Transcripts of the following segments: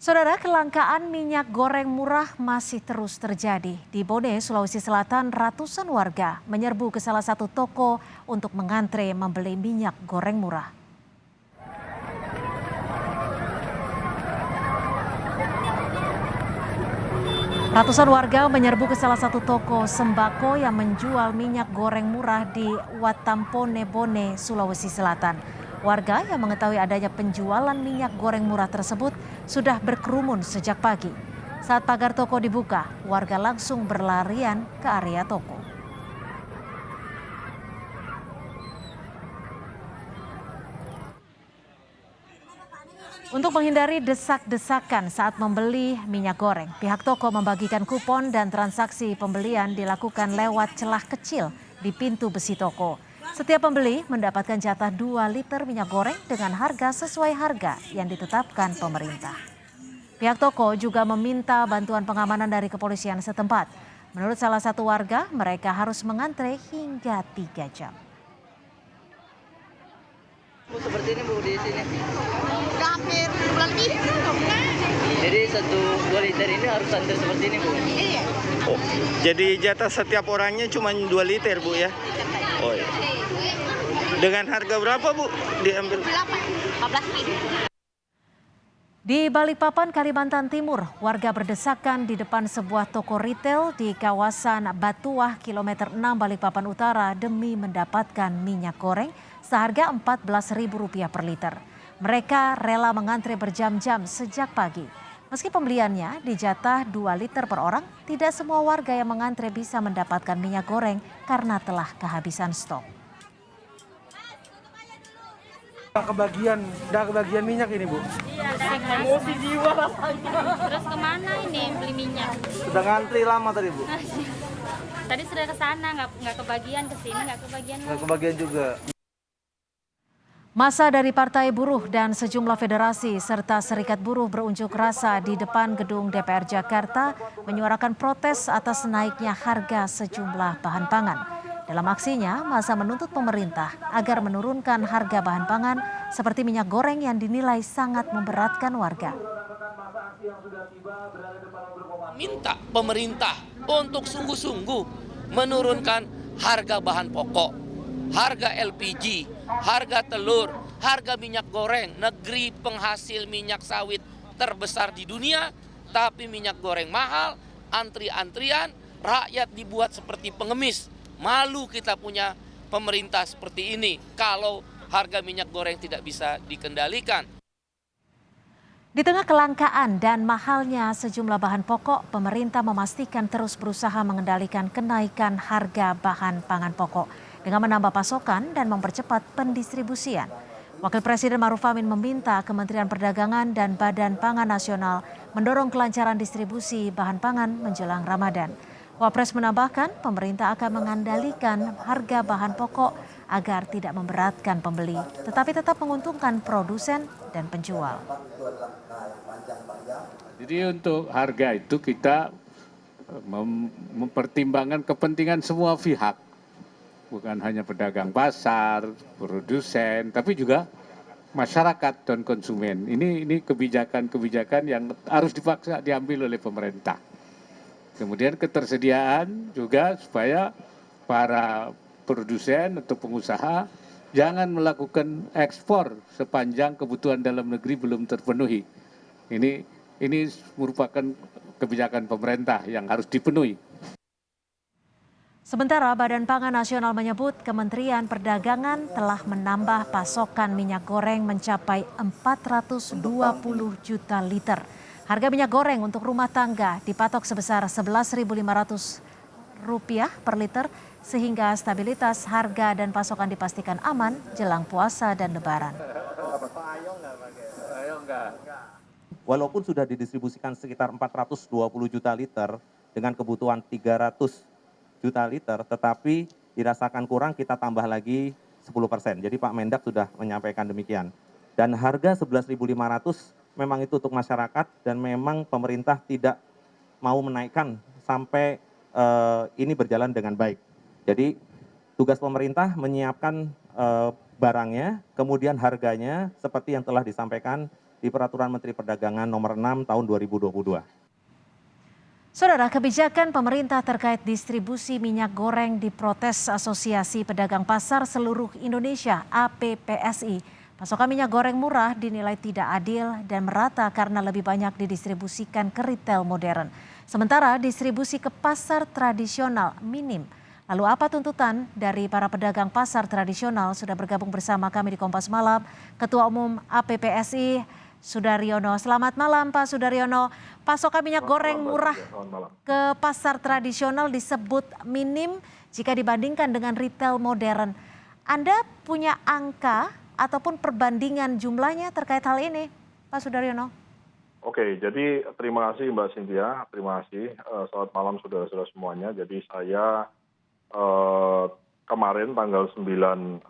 Saudara, kelangkaan minyak goreng murah masih terus terjadi. Di Bone, Sulawesi Selatan, ratusan warga menyerbu ke salah satu toko untuk mengantre membeli minyak goreng murah. Ratusan warga menyerbu ke salah satu toko sembako yang menjual minyak goreng murah di Watampone, Bone, Sulawesi Selatan. Warga yang mengetahui adanya penjualan minyak goreng murah tersebut sudah berkerumun sejak pagi. Saat pagar toko dibuka, warga langsung berlarian ke area toko. Untuk menghindari desak-desakan saat membeli minyak goreng, pihak toko membagikan kupon dan transaksi pembelian dilakukan lewat celah kecil di pintu besi toko. Setiap pembeli mendapatkan jatah 2 liter minyak goreng dengan harga sesuai harga yang ditetapkan pemerintah. Pihak toko juga meminta bantuan pengamanan dari kepolisian setempat. Menurut salah satu warga, mereka harus mengantre hingga 3 jam. Seperti ini Bu di sini. Udah hampir bulan lebih. Jadi 1-2 liter ini harus antri seperti ini Bu. Iya. Oh, jadi jatah setiap orangnya cuma 2 liter Bu ya? Oh iya. Dengan harga berapa Bu diambil? 14.000. Di Balikpapan, Kalimantan Timur, warga berdesakan di depan sebuah toko retail di kawasan Batuah, kilometer 6 Balikpapan Utara demi mendapatkan minyak goreng seharga Rp14.000 per liter. Mereka rela mengantre berjam-jam sejak pagi. Meski pembeliannya dijatah 2 liter per orang, tidak semua warga yang mengantre bisa mendapatkan minyak goreng karena telah kehabisan stok. Udah kebagian minyak ini Bu? Iya, emosi jiwa rasanya. Terus kemana ini beli minyak? Sudah ngantri lama tadi Bu? Tadi sudah ke sana, nggak kebagian, ke sini nggak kebagian. Nggak kebagian juga. Massa dari Partai Buruh dan sejumlah federasi serta serikat buruh berunjuk rasa di depan gedung DPR Jakarta menyuarakan protes atas naiknya harga sejumlah bahan pangan. Dalam aksinya, massa menuntut pemerintah agar menurunkan harga bahan pangan seperti minyak goreng yang dinilai sangat memberatkan warga. Minta pemerintah untuk sungguh-sungguh menurunkan harga bahan pokok, harga LPG, harga telur, harga minyak goreng. Negeri penghasil minyak sawit terbesar di dunia, tapi minyak goreng mahal, antri-antrian, rakyat dibuat seperti pengemis. Malu kita punya pemerintah seperti ini kalau harga minyak goreng tidak bisa dikendalikan. Di tengah kelangkaan dan mahalnya sejumlah bahan pokok, pemerintah memastikan terus berusaha mengendalikan kenaikan harga bahan pangan pokok dengan menambah pasokan dan mempercepat pendistribusian. Wakil Presiden Ma'ruf Amin meminta Kementerian Perdagangan dan Badan Pangan Nasional mendorong kelancaran distribusi bahan pangan menjelang Ramadan. Wapres menambahkan pemerintah akan mengendalikan harga bahan pokok agar tidak memberatkan pembeli, tetapi tetap menguntungkan produsen dan penjual. Jadi untuk harga itu kita mempertimbangkan kepentingan semua pihak. Bukan hanya pedagang pasar, produsen, tapi juga masyarakat dan konsumen. Ini kebijakan-kebijakan yang harus dipaksa diambil oleh pemerintah. Kemudian ketersediaan juga supaya para produsen atau pengusaha jangan melakukan ekspor sepanjang kebutuhan dalam negeri belum terpenuhi. Ini merupakan kebijakan pemerintah yang harus dipenuhi. Sementara Badan Pangan Nasional menyebut Kementerian Perdagangan telah menambah pasokan minyak goreng mencapai 420 juta liter. Harga minyak goreng untuk rumah tangga dipatok sebesar Rp11.500 per liter sehingga stabilitas harga dan pasokan dipastikan aman jelang puasa dan lebaran. Walaupun sudah didistribusikan sekitar 420 juta liter dengan kebutuhan 300 juta liter, tetapi dirasakan kurang kita tambah lagi 10%. Jadi Pak Mendak sudah menyampaikan demikian. Dan harga 11.500 memang itu untuk masyarakat dan memang pemerintah tidak mau menaikkan sampai ini berjalan dengan baik. Jadi tugas pemerintah menyiapkan barangnya, kemudian harganya seperti yang telah disampaikan di Peraturan Menteri Perdagangan Nomor 6 Tahun 2022. Saudara, kebijakan pemerintah terkait distribusi minyak goreng diprotes Asosiasi Pedagang Pasar Seluruh Indonesia (APPSI). Pasokan minyak goreng murah dinilai tidak adil dan merata karena lebih banyak didistribusikan ke retail modern. Sementara distribusi ke pasar tradisional minim. Lalu apa tuntutan dari para pedagang pasar tradisional? Sudah bergabung bersama kami di Kompas Malam, Ketua Umum APPSI Sudaryono. Selamat malam Pak Sudaryono. Pasokan minyak goreng murah ke pasar tradisional disebut minim jika dibandingkan dengan retail modern. Anda punya angka ataupun perbandingan jumlahnya terkait hal ini, Pak Sudaryono? Oke, jadi terima kasih Mbak Cynthia, terima kasih. Selamat malam saudara-saudara semuanya. Jadi saya kemarin tanggal 9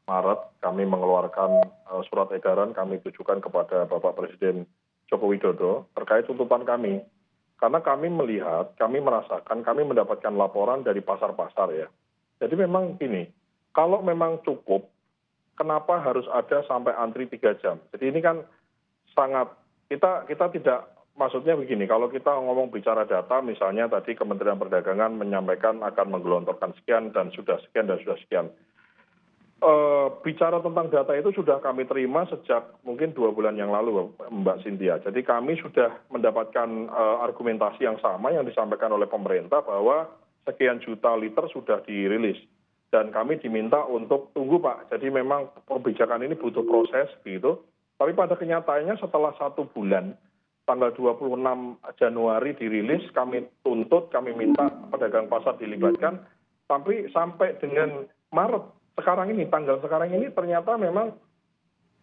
Maret kami mengeluarkan surat edaran kami tujukan kepada Bapak Presiden Joko Widodo terkait tuntutan kami. Karena kami melihat, kami merasakan, kami mendapatkan laporan dari pasar-pasar ya. Jadi memang gini, kalau memang cukup, kenapa harus ada sampai antri 3 jam? Jadi ini kan sangat, kita tidak, maksudnya begini, kalau kita ngomong bicara data, misalnya tadi Kementerian Perdagangan menyampaikan akan menggelontorkan sekian dan sudah sekian dan sudah sekian. Bicara tentang data itu sudah kami terima sejak mungkin 2 bulan yang lalu Mbak Cynthia. Jadi kami sudah mendapatkan argumentasi yang sama yang disampaikan oleh pemerintah bahwa sekian juta liter sudah dirilis. Dan kami diminta untuk tunggu Pak. Jadi memang kebijakan ini butuh proses gitu. Tapi pada kenyataannya setelah 1 bulan, tanggal 26 Januari dirilis, kami tuntut, kami minta pedagang pasar dilibatkan. Tapi sampai dengan Maret sekarang ini, tanggal sekarang ini ternyata memang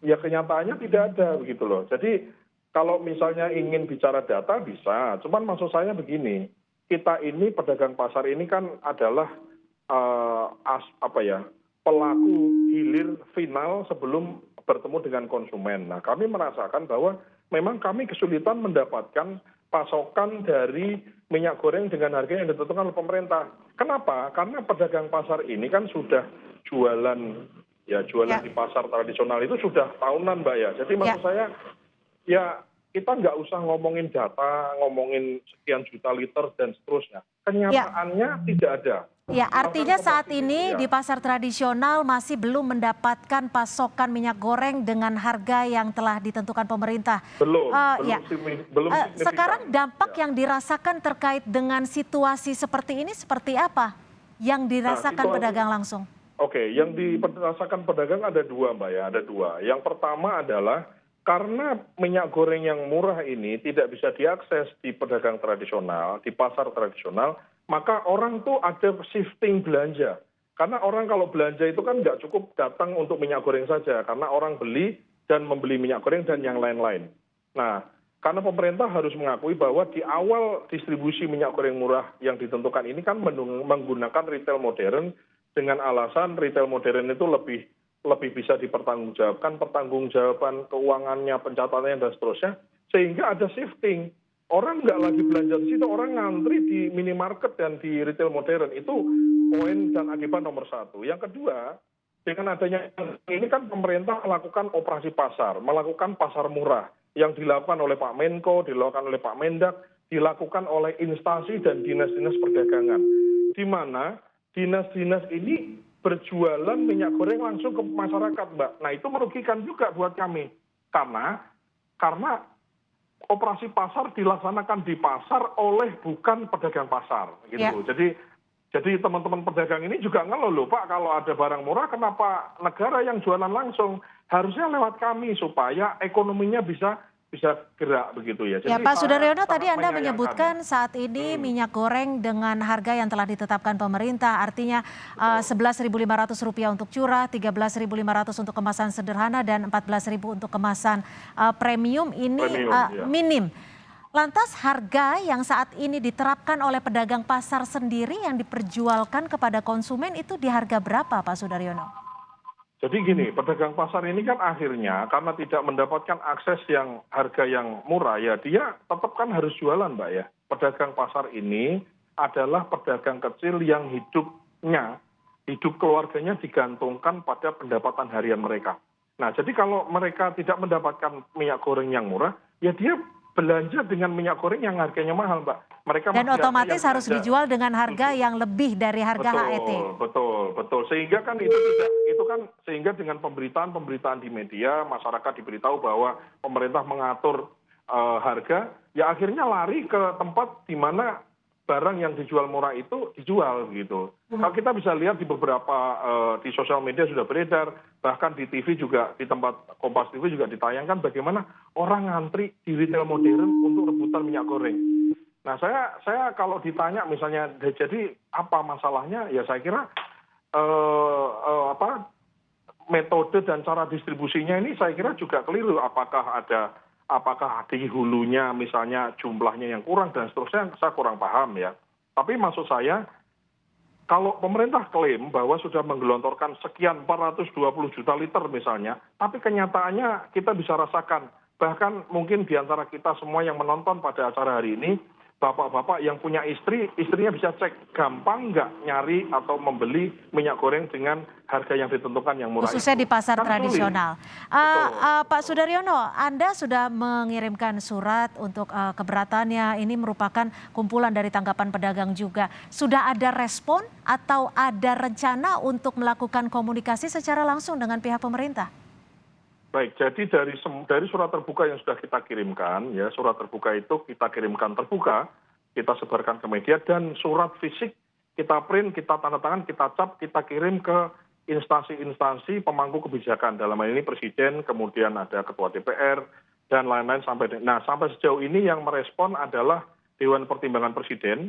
ya kenyataannya tidak ada begitu loh. Jadi kalau misalnya ingin bicara data bisa, cuman maksud saya begini, kita ini pedagang pasar ini kan adalah pelaku hilir final sebelum bertemu dengan konsumen. Nah, kami merasakan bahwa memang kami kesulitan mendapatkan pasokan dari minyak goreng dengan harga yang ditentukan oleh pemerintah. Kenapa? Karena pedagang pasar ini kan sudah jualan di pasar tradisional itu sudah tahunan Mbak ya. Jadi maksud saya ya kita nggak usah ngomongin data, ngomongin sekian juta liter dan seterusnya. Kenyataannya tidak ada. Ya, artinya saat ini di pasar tradisional masih belum mendapatkan pasokan minyak goreng dengan harga yang telah ditentukan pemerintah. Belum sekarang dampak yang dirasakan terkait dengan situasi seperti ini seperti apa? Yang dirasakan pedagang langsung? Oke, yang dirasakan pedagang ada 2 Mbak ya, ada 2. Yang pertama adalah karena minyak goreng yang murah ini tidak bisa diakses di pedagang tradisional, di pasar tradisional, maka orang tuh ada shifting belanja. Karena orang kalau belanja itu kan nggak cukup datang untuk minyak goreng saja, karena orang beli dan membeli minyak goreng dan yang lain-lain. Nah, karena pemerintah harus mengakui bahwa di awal distribusi minyak goreng murah yang ditentukan ini kan menggunakan retail modern dengan alasan retail modern itu lebih bisa dipertanggungjawabkan, pertanggungjawaban keuangannya, pencatatannya dan seterusnya, sehingga ada shifting. Orang nggak lagi belanja di situ, orang ngantri di minimarket dan di retail modern. Itu poin dan akibat nomor 1. Yang kedua, dengan adanya ini kan pemerintah melakukan operasi pasar, melakukan pasar murah yang dilakukan oleh Pak Menko, dilakukan oleh Pak Mendak, dilakukan oleh instansi dan dinas-dinas perdagangan. Di mana dinas-dinas ini berjualan minyak goreng langsung ke masyarakat, Mbak. Nah, itu merugikan juga buat kami. Karena operasi pasar dilaksanakan di pasar oleh bukan pedagang pasar gitu. Jadi teman-teman pedagang ini juga ngeluh loh Pak, kalau ada barang murah kenapa negara yang jualan langsung? Harusnya lewat kami supaya ekonominya bisa gerak begitu ya. Jadi Pak Sudaryono, tadi Anda menyebutkan saat ini minyak goreng dengan harga yang telah ditetapkan pemerintah, artinya Rp11.500 untuk curah, Rp13.500 untuk kemasan sederhana, dan Rp14.000 untuk kemasan premium ini minim. Lantas harga yang saat ini diterapkan oleh pedagang pasar sendiri yang diperjualkan kepada konsumen itu di harga berapa Pak Sudaryono? Jadi gini, pedagang pasar ini kan akhirnya karena tidak mendapatkan akses yang harga yang murah ya, dia tetap kan harus jualan Mbak ya. Pedagang pasar ini adalah pedagang kecil yang hidup keluarganya digantungkan pada pendapatan harian mereka. Nah, jadi kalau mereka tidak mendapatkan minyak goreng yang murah, ya dia belanja dengan minyak goreng yang harganya mahal, Mbak. Mereka Dan masih ada otomatis yang harus belanja. dijual dengan harga yang lebih dari harga HET. Betul. Sehingga kan itu kan sehingga dengan pemberitaan di media, masyarakat diberitahu bahwa pemerintah mengatur harga, ya akhirnya lari ke tempat di mana barang yang dijual murah itu dijual gitu. Kalau kita bisa lihat di beberapa di sosial media sudah beredar, bahkan di TV juga, di tempat Kompas TV juga ditayangkan bagaimana orang ngantri di retail modern untuk rebutan minyak goreng. Nah, saya kalau ditanya misalnya, jadi apa masalahnya? Ya saya kira metode dan cara distribusinya ini saya kira juga keliru. Apakah di hulunya misalnya jumlahnya yang kurang dan seterusnya, saya kurang paham ya. Tapi maksud saya, kalau pemerintah klaim bahwa sudah menggelontorkan sekian 420 juta liter misalnya, tapi kenyataannya kita bisa rasakan, bahkan mungkin di antara kita semua yang menonton pada acara hari ini, bapak-bapak yang punya istri, istrinya bisa cek gampang nggak nyari atau membeli minyak goreng dengan harga yang ditentukan yang murah. Khususnya itu. di pasar Kan tradisional. Pak Sudaryono, Anda sudah mengirimkan surat untuk keberatannya. Ini merupakan kumpulan dari tanggapan pedagang juga. Sudah ada respon atau ada rencana untuk melakukan komunikasi secara langsung dengan pihak pemerintah? Baik, jadi dari surat terbuka yang sudah kita kirimkan, ya surat terbuka itu kita kirimkan terbuka, kita sebarkan ke media, dan surat fisik kita print, kita tanda tangan, kita cap, kita kirim ke instansi-instansi pemangku kebijakan. Dalam hal ini Presiden, kemudian ada Ketua DPR, dan lain-lain sampai sejauh ini yang merespon adalah Dewan Pertimbangan Presiden.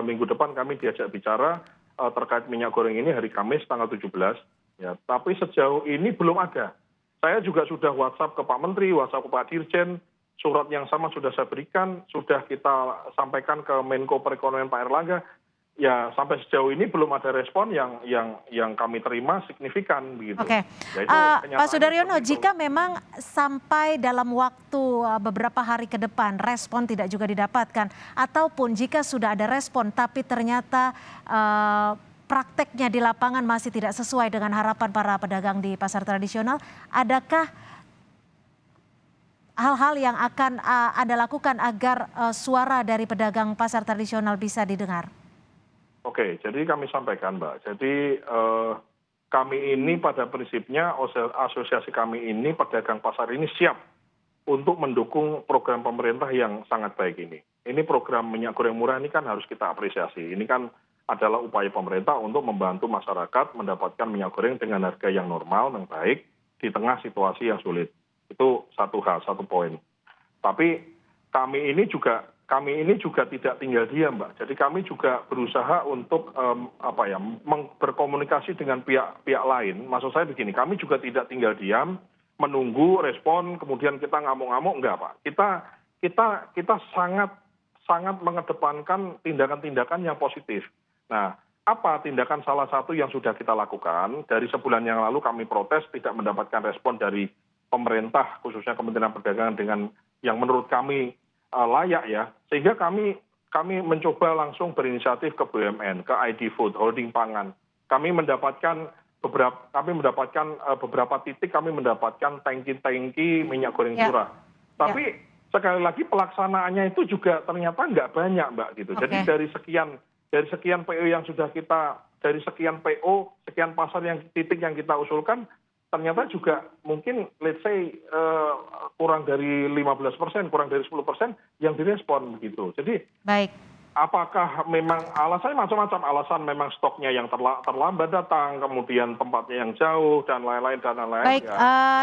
Minggu depan kami diajak bicara terkait minyak goreng ini hari Kamis tanggal 17. Ya, tapi sejauh ini belum ada. Saya juga sudah WhatsApp ke Pak Menteri, WhatsApp ke Pak Dirjen, surat yang sama sudah saya berikan, sudah kita sampaikan ke Menko Perekonomian Pak Erlangga. Ya sampai sejauh ini belum ada respon yang kami terima signifikan begitu. Oke, Pak Sudaryono, jika memang sampai dalam waktu beberapa hari ke depan respon tidak juga didapatkan, ataupun jika sudah ada respon tapi ternyata prakteknya di lapangan masih tidak sesuai dengan harapan para pedagang di pasar tradisional, adakah hal-hal yang akan Anda lakukan agar suara dari pedagang pasar tradisional bisa didengar? Oke, jadi kami sampaikan, Mbak. Jadi kami ini pada prinsipnya, asosiasi kami ini, pedagang pasar ini siap untuk mendukung program pemerintah yang sangat baik ini. Ini program minyak goreng murah ini kan harus kita apresiasi. Ini kan adalah upaya pemerintah untuk membantu masyarakat mendapatkan minyak goreng dengan harga yang normal, yang baik, di tengah situasi yang sulit. Itu satu hal, satu poin. Tapi kami ini juga tidak tinggal diam, Mbak. Jadi kami juga berusaha untuk berkomunikasi dengan pihak lain. Maksud saya begini, kami juga tidak tinggal diam, menunggu respon, kemudian kita ngamuk-ngamuk, enggak, Pak. Kita sangat mengedepankan tindakan-tindakan yang positif. Nah, apa tindakan salah satu yang sudah kita lakukan? Dari sebulan yang lalu kami protes tidak mendapatkan respon dari pemerintah, khususnya Kementerian Perdagangan dengan yang menurut kami layak ya. Sehingga kami mencoba langsung berinisiatif ke BUMN, ke ID Food, holding pangan. Kami mendapatkan beberapa titik, kami mendapatkan tangki-tangki minyak goreng curah. Tapi sekali lagi pelaksanaannya itu juga ternyata nggak banyak, Mbak, gitu. Jadi dari sekian PO yang sudah dari sekian PO, sekian pasar titik yang kita usulkan, ternyata juga mungkin let's say kurang dari 15%, kurang dari 10% yang direspon begitu. Jadi baik. Apakah memang alasannya macam-macam, alasan memang stoknya yang terlambat datang, kemudian tempatnya yang jauh, dan lain-lain. Baik,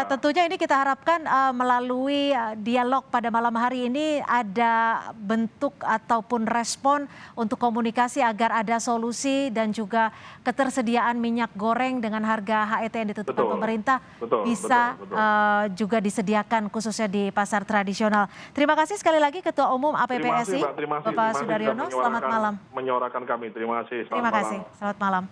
tentunya ini kita harapkan melalui dialog pada malam hari ini ada bentuk ataupun respon untuk komunikasi agar ada solusi dan juga ketersediaan minyak goreng dengan harga HET yang ditentukan pemerintah bisa juga disediakan khususnya di pasar tradisional. Terima kasih sekali lagi Ketua Umum APPSI, Bapak Sudaryono. Selamat malam. Menyuarakan kami. Terima kasih. Terima kasih. Selamat malam.